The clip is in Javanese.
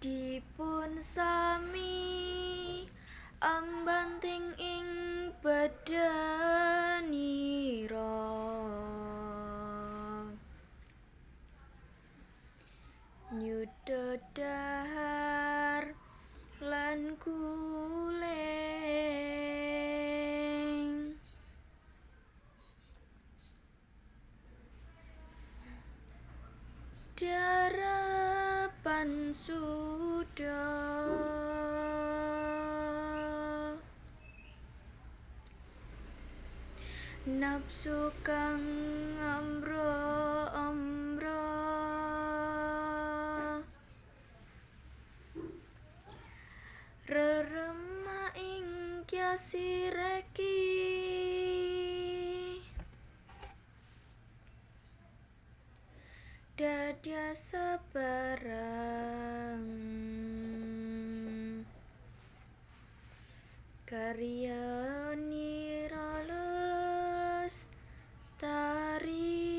Dipun sami ambanting ing badanira nyuda dhahar lan guling darapan suda nafsu kang amra-amra reremak ing kyasireki dadyasa barang karyanira lestari